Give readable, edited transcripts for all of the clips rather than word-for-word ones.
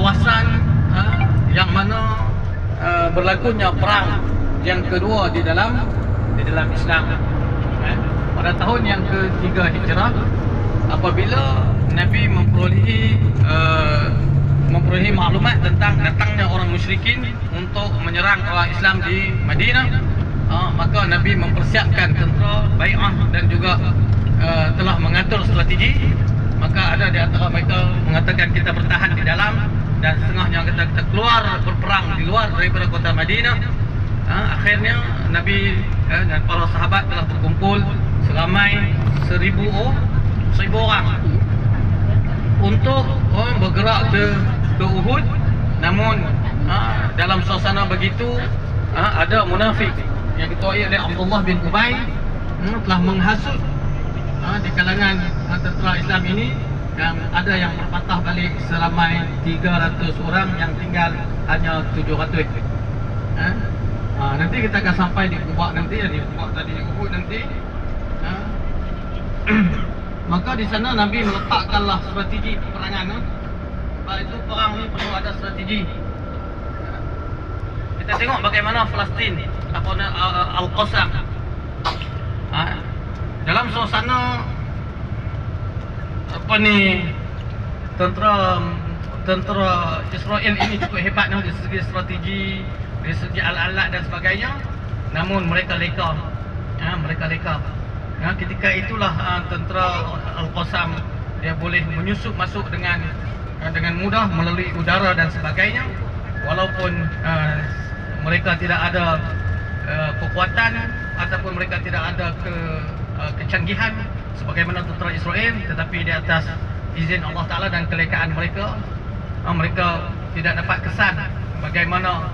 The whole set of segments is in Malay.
kawasan yang mana berlakunya perang yang kedua di dalam Islam. Pada tahun yang ketiga Hijrah, apabila Nabi memperolehi maklumat tentang datangnya orang musyrikin untuk menyerang orang Islam di Madinah, maka Nabi mempersiapkan tentera, bai'ah dan juga telah mengatur strategi. Maka ada di antara mereka mengatakan kita bertahan di dalam, dan setengahnya kita keluar berperang di luar daripada kota Madinah. Akhirnya Nabi dan para sahabat telah berkumpul seramai 1,000 orang untuk bergerak ke Uhud. Namun dalam suasana begitu ada munafik yang diketuai oleh Abdullah bin Ubay telah menghasut di kalangan tentera Islam ini, dan ada yang berpatah balik seramai 300 orang yang tinggal hanya 700. Nanti kita akan sampai di Quba nanti, di Quba tadi, di Uhud nanti. Maka di sana Nabi meletakkanlah strategi peperangan. Sebab itu perang ni perlu ada strategi. Kita tengok bagaimana Palestin, Al-Qassam. Dalam suasana tentera Israel ini cukup hebat dari segi strategi, dari segi alat-alat dan sebagainya. Namun mereka leka. Ketika itulah tentera Al-Qassam dia boleh menyusup masuk dengan mudah melalui udara dan sebagainya. Walaupun mereka tidak ada kekuatan ataupun mereka tidak ada kecanggihan sebagaimana tentera Israel, tetapi di atas izin Allah Ta'ala dan kelekaan mereka, mereka tidak dapat kesan bagaimana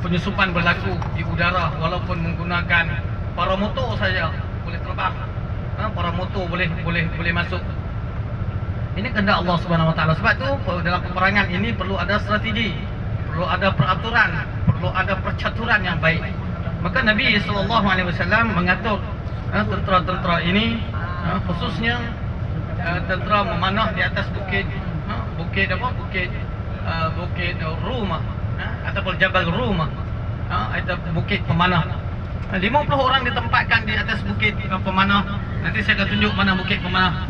penyusupan berlaku di udara. Walaupun menggunakan paramotor saja boleh terbang, paramotor boleh masuk. Ini kehendak Allah Subhanahu Wa Ta'ala. Sebab tu dalam peperangan ini perlu ada strategi, perlu ada peraturan, perlu ada percaturan yang baik. Maka Nabi SAW mengatur tentera-tentera ini, khususnya tentera memanah di atas bukit Rumah ataupun Jabal Rumah, itu bukit pemanah. 50 orang ditempatkan di atas bukit pemanah. Nanti saya akan tunjuk mana bukit pemanah.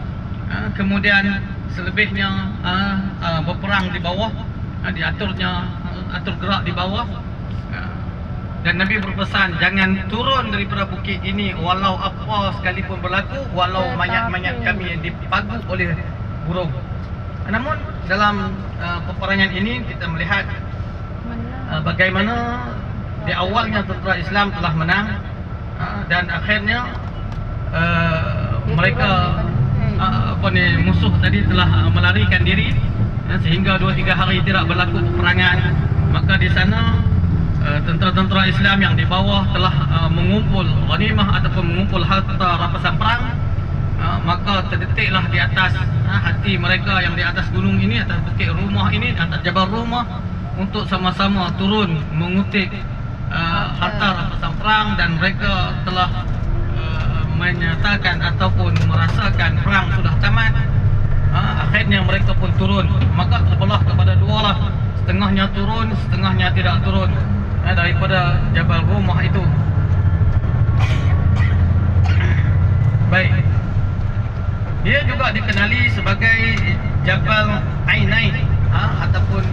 Kemudian selebihnya berperang di bawah, atur gerak di bawah. Dan Nabi berpesan jangan turun daripada bukit ini walau apa sekalipun berlaku, walau mayat-mayat kami yang dipagu oleh burung. Namun dalam peperangan ini kita melihat bagaimana di awalnya tentera Islam telah menang, dan akhirnya mereka musuh tadi telah melarikan diri, sehingga 2-3 hari tidak berlaku peperangan. Maka di sana tentera-tentera Islam yang di bawah telah mengumpul ghanimah ataupun mengumpul harta rampasan perang. Maka terdetiklah di atas hati mereka yang di atas gunung ini, atas bukit Rumah ini, atas Jabal Rumah, untuk sama-sama turun mengutip harta rampasan perang. Dan mereka telah menyatakan ataupun merasakan perang sudah tamat. Akhirnya mereka pun turun. Maka terbelah kepada dua lah, setengahnya turun, setengahnya tidak turun daripada Jabal Rumah itu. Baik, dia juga dikenali sebagai Jabal Ainain, ataupun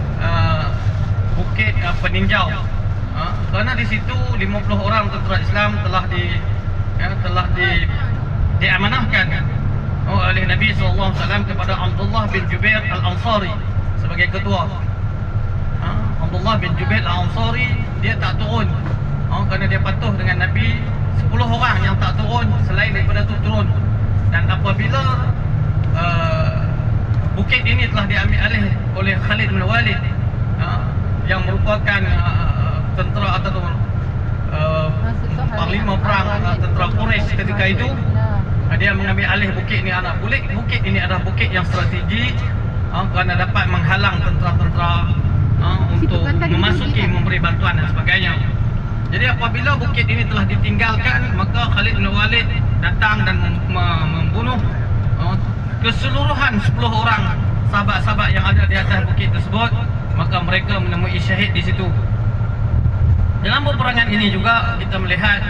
bukit peninjau, kerana di situ 50 orang tentera Islam telah diamanahkan oleh Nabi SAW kepada Abdullah bin Jubair Al-Ansari sebagai ketua. Abdullah bin Jubair Al-Ansari dia tak turun, kerana dia patuh dengan Nabi. 10 orang yang tak turun, selain daripada itu turun. Dan apabila bukit ini telah diambil alih oleh Khalid bin Walid, yang merupakan tentera atau panglima perang tentera Quraisy ketika itu, dia mengambil alih bukit ini. Bukit ini adalah bukit yang strategi, kerana dapat menghalang tentera-tentera untuk memasuki, memberi bantuan dan sebagainya. Jadi apabila bukit ini telah ditinggalkan, maka Khalid bin Walid datang dan membunuh keseluruhan 10 orang sahabat-sahabat yang ada bukit tersebut, maka mereka menemui syahid di situ. Dalam peperangan ini juga kita melihat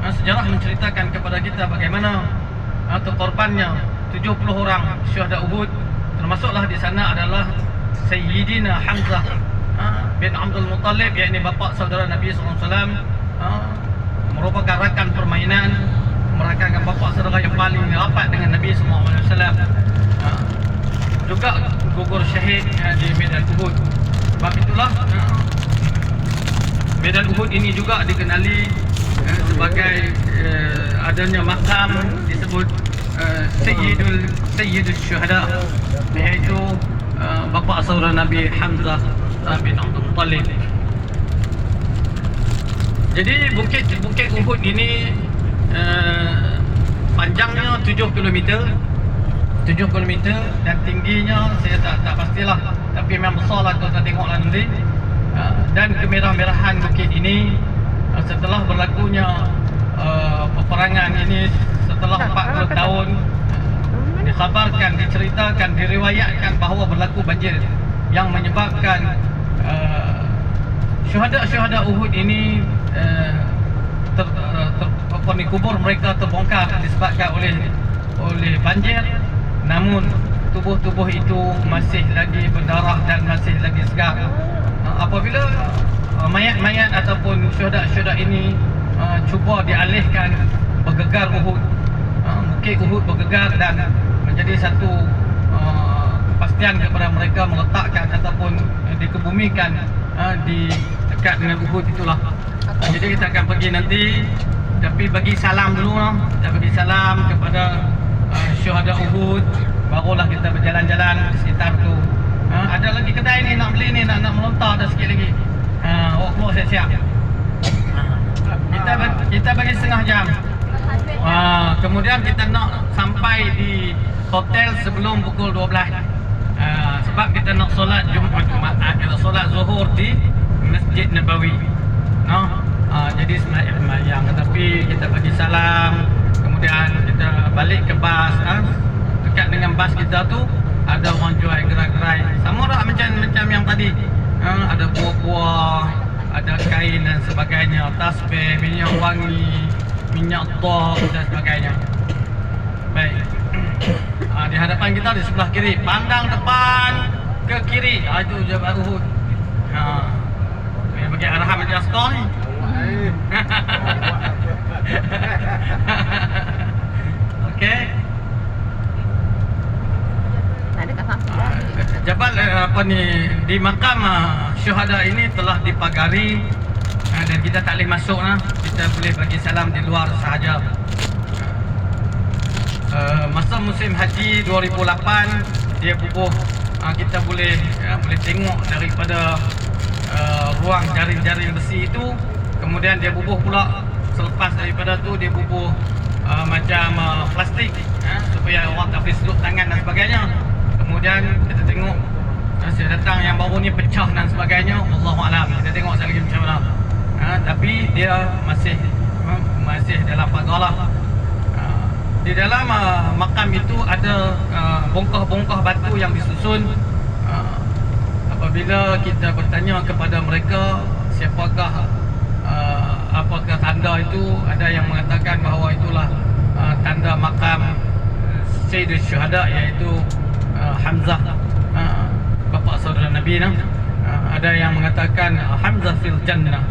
sejarah menceritakan kepada kita bagaimana terkorbannya 70 orang syuhada Uhud. Termasuklah di sana adalah Sayyidina Hamzah bin Abdul Muttalib, yakni bapa saudara Nabi SAW, merupakan rakan permainan, merupakan bapa saudara yang paling rapat dengan Nabi SAW, juga gugur syahid di medan Uhud. Sebab itulah medan Uhud ini juga dikenali sebagai adanya makam disebut Sayyidul Syuhada, iaitu bapa saudara Nabi Hamzah bin Abdul Muttalib. Jadi bukit Uhud ini panjangnya 7 km dan tingginya saya tak pastilah, tapi memang besarlah kalau kita tengoklah nanti. Dan kemerah-merahan bukit ini setelah berlakunya peperangan ini setelah 40 tahun, dikhabarkan, diceritakan, diriwayatkan bahawa berlaku banjir yang menyebabkan syuhada Uhud ini kubur mereka terbongkar disebabkan oleh banjir. Namun tubuh-tubuh itu masih lagi berdarah dan masih lagi segar. Apabila mayat-mayat ataupun syuhada ini cuba dialihkan, bergegar Uhud, bukit Uhud bergegar dan menjadi satu kepastian kepada mereka meletakkan ataupun dikebumikan di dekat dengan Uhud itulah. Jadi kita akan pergi nanti, tapi bagi salam dulu lah. Kita bagi salam kepada syuhada Uhud, barulah kita berjalan-jalan di sekitar tu. Ada lagi kedai ni nak beli ni, nak melontar dah sikit lagi. Awak keluar siap-siap. Kita bagi setengah jam. Kemudian kita nak sampai di hotel sebelum pukul 12. Sebab kita nak solat Jumaat, kita solat Zuhur di Masjid Nabawi. Jadi semayang, tetapi kita bagi salam, kemudian kita balik ke bas. Dekat dengan bas kita tu ada orang jual gerai-gerai, sama tak macam yang tadi. Ada buah-buah, ada kain dan sebagainya, tasbih, minyak wangi, minyak tok dan sebagainya. Baik. Di hadapan kita di sebelah kiri, pandang depan ke kiri, itu Jabal Uhud. Bagi arahan Majlis Asqar ni. Okey. Jabal di makam syuhada ini telah dipagari dan kita tak boleh masuk lah. Kita boleh bagi salam di luar sahaja. Masa musim haji 2008 dia bubuh, kita boleh tengok daripada ruang jaring-jaring besi itu. Kemudian dia bubuh pula, selepas daripada tu dia bubuh macam plastik supaya orang tak boleh selup tangan dan sebagainya. Kemudian kita tengok saya datang yang baru ni pecah dan sebagainya. Wallahualam, kita tengok sekali lagi macam mana. Tapi dia masih dalam pagar lah. Di dalam makam itu ada bongkah-bongkah batu yang disusun. Apabila kita bertanya kepada mereka siapakah, apakah tanda itu, ada yang mengatakan bahawa itulah tanda makam Sayyidul Syuhada, iaitu Hamzah, bapa saudara Nabi. Ada yang mengatakan Hamzah fil Jannah,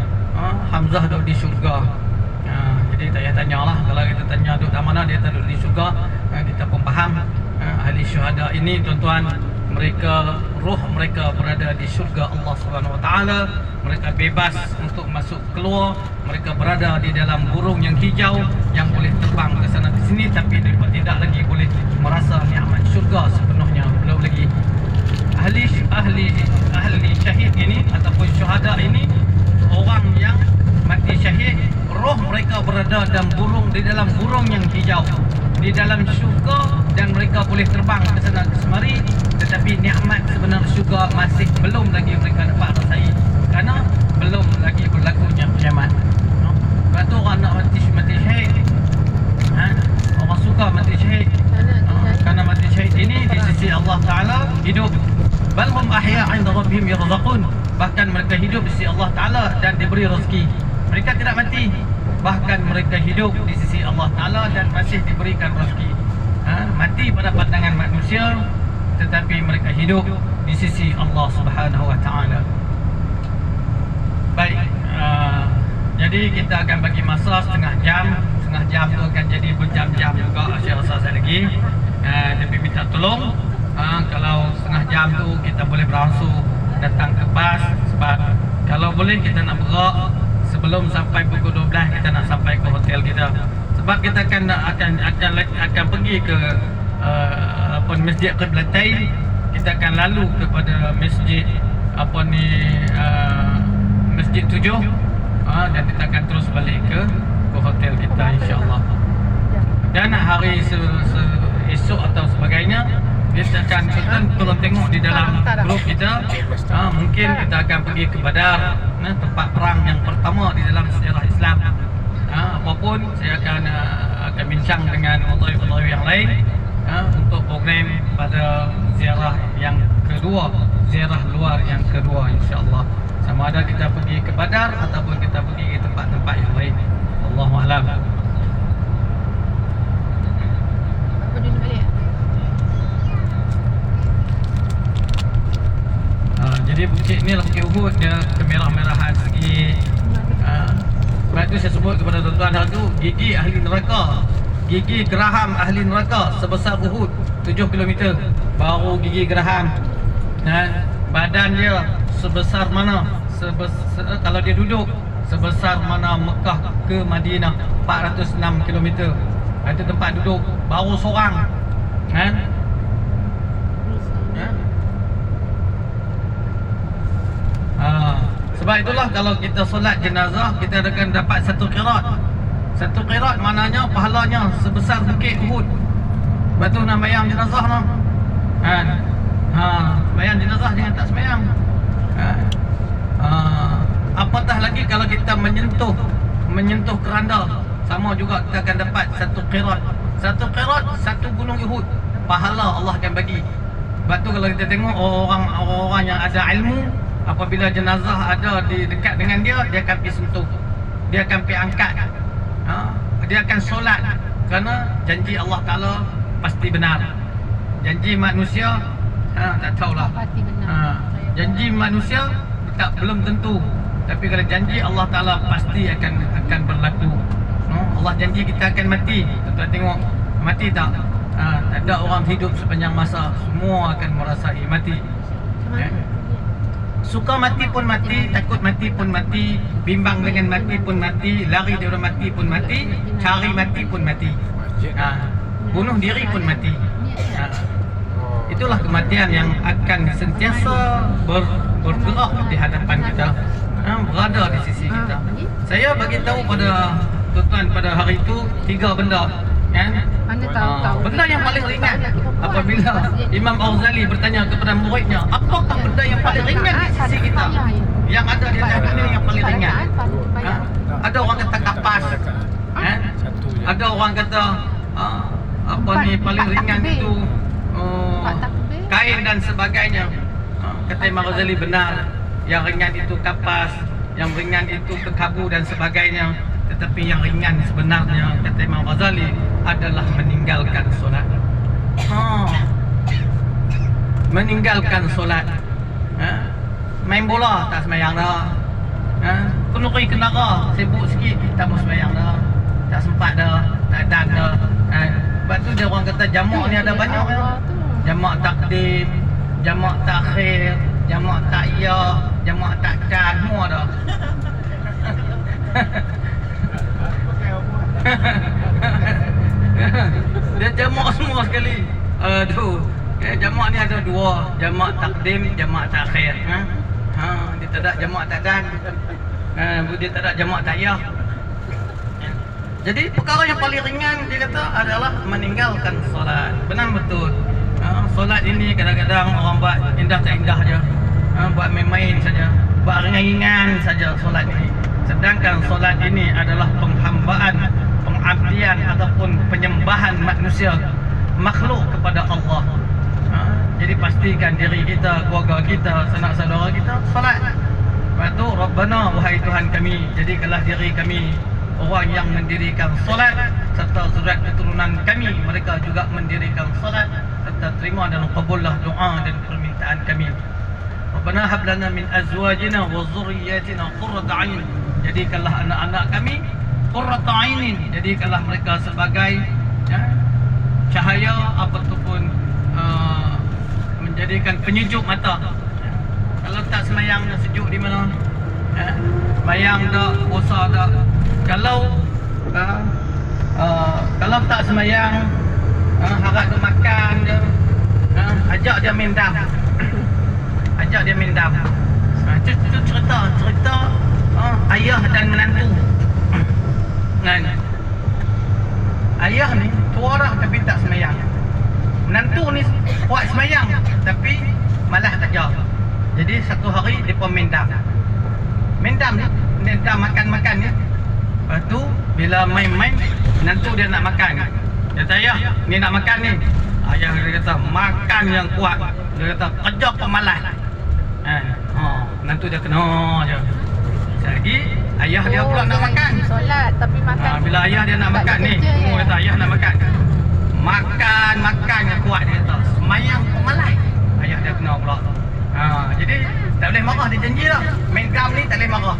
Hamzah duduk di syurga. Jadi tak payah tanya lah, kalau kita tanya duduk di mana, dia duduk di syurga. Kita pun faham ahli syuhada ini, tuan-tuan, mereka, roh mereka berada di syurga Allah SWT. Mereka bebas untuk masuk keluar. Mereka berada di dalam burung yang hijau yang boleh terbang ke sana ke sini, tapi mereka tidak lagi boleh merasa nikmat syurga sepenuhnya. Belum lagi ahli syahid ini ataupun syuhada ini, orang yang mati syahid, roh mereka berada dalam burung yang hijau di dalam syurga, dan mereka boleh terbang ke sana ke semari. Tetapi nikmat sebenar syurga masih belum lagi mereka dapat rasai, kerana belum lagi berlakunya kiamat. Sebab tu orang nak mati syahid, orang suka mati syahid, kerana mati syahid ini di sisi Allah Ta'ala hidup. bal hum ahya 'inda rabbihim yarzaqun. Bahkan mereka hidup di sisi Allah Taala dan diberi rezeki. Mereka tidak mati, bahkan mereka hidup di sisi Allah Taala dan masih diberikan rezeki. Mati pada pandangan manusia, tetapi mereka hidup di sisi Allah Subhanahu Wa Taala. Baik, jadi kita akan bagi masa setengah jam. Setengah jam tu akan jadi berjam-jam juga. Saya rasa saya lagi tapi minta tolong, kalau setengah jam tu kita boleh beransur datang ke bas. Sebab kalau boleh kita nak berak sebelum sampai pukul 12, kita nak sampai ke hotel kita. Sebab kita akan pergi ke Masjid Qiblatain. Kita akan lalu kepada masjid Masjid 7, dan kita akan terus balik ke hotel kita, insya-Allah. Dan hari esok atau sebagainya, kita akan tolong tengok di dalam grup kita. Mungkin kita akan pergi ke Badar, tempat perang yang pertama di dalam sejarah Islam. Apapun, saya akan bincang dengan ulama-ulama yang lain untuk program pada ziarah yang kedua, ziarah luar yang kedua, insya-Allah. Sama ada kita pergi ke Badar ataupun kita pergi ke tempat-tempat yang lain. Wallahu a'lam. Apa dia balik? Jadi bukit ni lah Bukit Uhud, dia kemerah-merahan sikit. Sebab tu saya sebut kepada tuan-tuan hari tu, gigi ahli neraka, gigi geraham ahli neraka sebesar Uhud 7 km. Baru gigi geraham, badan dia sebesar mana, kalau dia duduk sebesar mana Mekah ke Madinah, 406 km. Itu tempat duduk baru seorang, sebab itulah kalau kita solat jenazah, kita akan dapat satu qirat. Satu qirat maknanya pahalanya sebesar bukit Uhud. Sebab tu nak bayang jenazah lah. Bayang jenazah jangan tak semayang. Apatah lagi kalau kita menyentuh keranda, sama juga kita akan dapat satu qirat. Satu qirat, satu gunung Uhud. Pahala Allah akan bagi. Sebab tu kalau kita tengok orang-orang yang ada ilmu, apabila jenazah ada di dekat dengan dia, dia akan pergi sentuh, dia akan pergi angkat, dia akan solat. Kerana janji Allah Ta'ala pasti benar. Janji manusia tak tahulah. Janji manusia belum tentu, tapi kalau janji Allah Ta'ala pasti akan berlaku. Allah janji kita akan mati. Tuan-tuan tengok, mati tak? Tak ada orang hidup sepanjang masa, semua akan merasai mati. Suka mati pun mati, takut mati pun mati, bimbang dengan mati pun mati, lari daripada mati pun mati, cari mati pun mati, bunuh diri pun mati. Itulah kematian yang akan sentiasa bergerak di hadapan kita, berada di sisi kita. Saya bagi tahu pada tuan-tuan pada hari itu 3 benda, Mana tahu. benda yang paling ringan. Apabila Imam Al-Ghazali bertanya kepada muridnya, apakah benda yang paling ringan di sisi kita, yang ada di atas dunia yang paling ringan? Ada orang kata kapas, ada orang kata paling ringan itu kain dan sebagainya. Kata Imam Al-Ghazali benar, yang ringan itu kapas, yang ringan itu kekabu dan sebagainya. Tetapi yang ringan sebenarnya, kata Imam Ghazali, adalah meninggalkan solat. Meninggalkan solat. Main bola tak sembahyang dah. Kenuri kenara, sibuk sikit tak mau sembahyang dah. Tak sempat dah, tak dan dah. Sebab tu dia orang kata jamak ni ada banyak ya. Jamak takdim, jamak takhir, jamak ta'iyah, jamak takkan, semua dah. Dia jamak semua sekali. Aduh, jamak ni ada 2, jamak takdim, jamak takhir. Dia tak ada jamak takdan. Dia tak ada jamak ta'iyah. Jadi perkara yang paling ringan dia kata adalah meninggalkan solat. Benar betul. Solat ini kadang-kadang orang buat indah tak indah je, buat main-main saja, buat ringan-ringan saja solat ini. Sedangkan solat ini adalah penghambaan, pengabdian ataupun penyembahan manusia, makhluk kepada Allah. Jadi pastikan diri kita, keluarga kita, sanak saudara kita solat. Lepas tu Rabbana, wahai Tuhan kami, jadikanlah diri kami orang yang mendirikan solat, serta surat keturunan kami mereka juga mendirikan solat, serta terima dan kabullah doa dan permintaan kami. Rabbana hab lana min azwajina wa dhurriyyatina qurrata a'yun. Jadikanlah anak-anak kami qurrata a'yunin, jadikanlah mereka sebagai cahaya ataupun menjadikan penyejuk mata. Kalau tak semayang dah sejuk di mana? Semayang dah, puasa dah. Kalau tak semayang, harap dia makan je, ajak dia main dam. Ajak dia main dam. Itu cerita ayah dan menantu. Kan? Ayah ni tua dah tapi tak semayang. Menantu ni buat semayang tapi malah kerja. Jadi satu hari dia pun main dam. Main dam ni, dia dah makan-makan ni. Lepas tu bila main-main, menantu dia nak makan. Dia kata, ayah ni nak makan ni. Ayah dia kata makan yang kuat. Dia kata kerja pemalas. Menantu dia kena je. Lagi ayah dia pula nak makan. Solat tapi makan. Bila ayah dia nak makan ni, semua kata ayah nak makan. Makan yang kuat, dia kata semayang pemalas. Ayah dia kena pula. Jadi tak boleh marah, dia janji lah. Main dam ni tak boleh marah.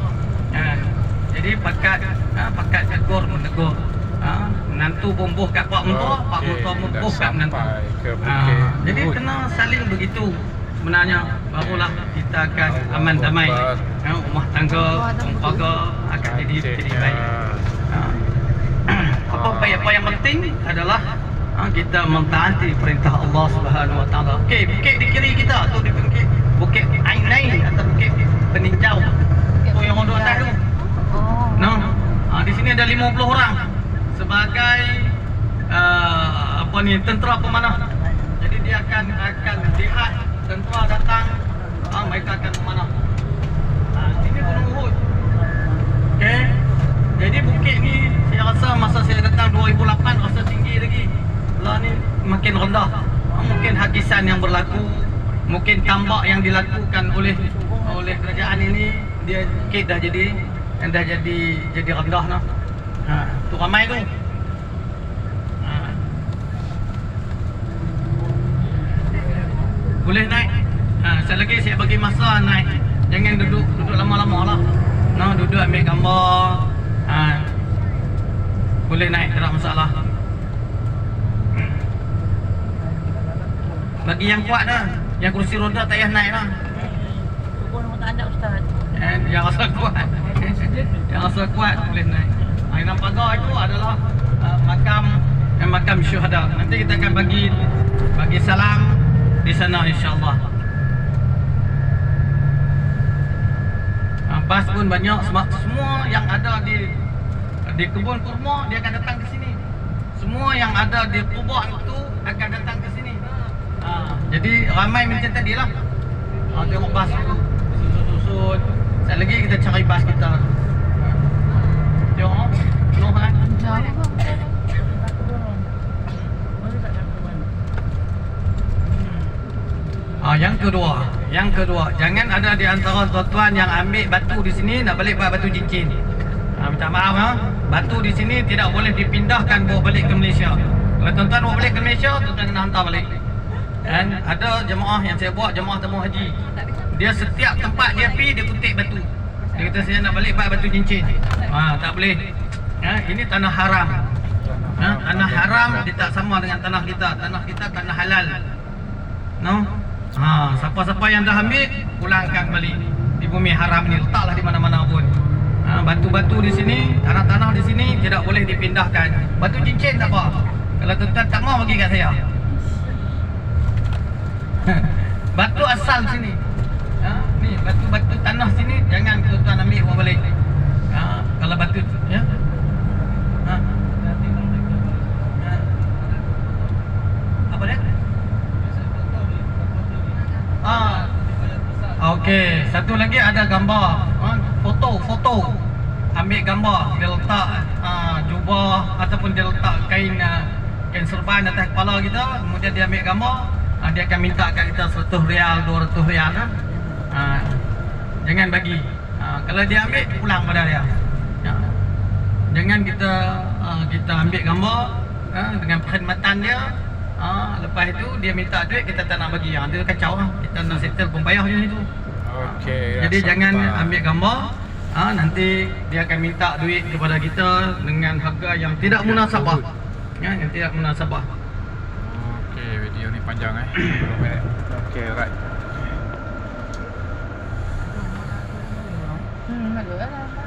Jadi pakat tegur menegur. Menantu bumbuh kat pak mentua, pak mentua bumbuh kat menantu. Jadi kena saling begitu. Sebenarnya barulah kita akan aman damai. Rumah tangga, keluarga akan jadi baik. Apa yang penting adalah kita mentaati perintah Allah Subhanahu Wa Taala. Okey, bukit di kiri kita tu di bukit Ain-Ain atau bukit Peninjau. Tu yang orang duduk atas tu. Di sini ada 50 orang sebagai tentera pemanah. Jadi dia akan lihat tentera datang, mereka akan memanah. Ini Gunung Uhud. Okey. Jadi bukit ni saya rasa masa saya datang 2008 rasa tinggi lagi. Lah ni makin rendah. Mungkin hakisan yang berlaku, mungkin tambak yang dilakukan oleh kerajaan ini, dia bukit dah jadi rendah nah. Tu ramai tu. Boleh naik. Sekali lagi saya bagi masa naik. Jangan duduk lama-lama lah. Duduk ambil gambar. Boleh naik, tak ada masalah. Bagi yang kuat dah, yang kursi roda tak payah naik lah. Pun tak ada ustaz. Yang rasa kuat. Yang rasa kuat boleh naik. Yang pagar itu adalah makam syuhada. Nanti kita akan bagi salam di sana insya-Allah. Bas pun banyak, semua yang ada di kebun kurma dia akan datang ke sini. Semua yang ada di kubah itu akan datang ke sini. Jadi ramai macam tadi lah. Tengok bas tu susun. Sekali lagi kita cari bas kita. Tengok penuh kan? Jauh. Yang kedua, jangan ada di antara tuan-tuan yang ambil batu di sini nak balik buat batu cincin. Minta maaf batu di sini tidak boleh dipindahkan bawa balik ke Malaysia. Kalau tuan-tuan bawa balik ke Malaysia, tuan-tuan kena hantar balik. Dan ada jemaah yang saya buat, jemaah tamu haji. Dia setiap tempat dia pergi dia kutip batu. Dia kata saya nak balik buat batu cincin. Tak boleh. Ini tanah haram. Tanah haram dia tak sama dengan tanah kita. Tanah kita tanah halal. Siapa-siapa yang dah ambil, pulangkan balik di bumi haram ni, letaklah di mana-mana pun. Batu-batu di sini, tanah-tanah di sini tidak boleh dipindahkan. Batu cincin tak apa. Kalau tuan-tuan tak mau bagi kat saya. Batu asal sini. Ni batu-batu tanah sini jangan tuan-tuan ambil bawa balik. Kalau batu apa dia? Okey, satu lagi ada gambar. Foto. Ambil gambar, dia letak jubah ataupun dia letak kain serban atas kepala kita, kemudian dia ambil gambar. dia akan minta kat kita 100 rial, 200 rial lah. Jangan bagi. Kalau dia ambil, pulang pada dia. Ya. Jangan kita ambil gambar dengan perkhidmatan dia. Lepas itu dia minta duit, kita tak nak bagi. Dia kacau lah. Kita nak settle pembayar je itu. Okey. Jadi jangan ambil gambar. Nanti dia akan minta duit kepada kita dengan harga yang tidak munasabah. Ya, yang tidak munasabah. Okey, video ni panjang 20 minit. Okey, alright. Bagus lah.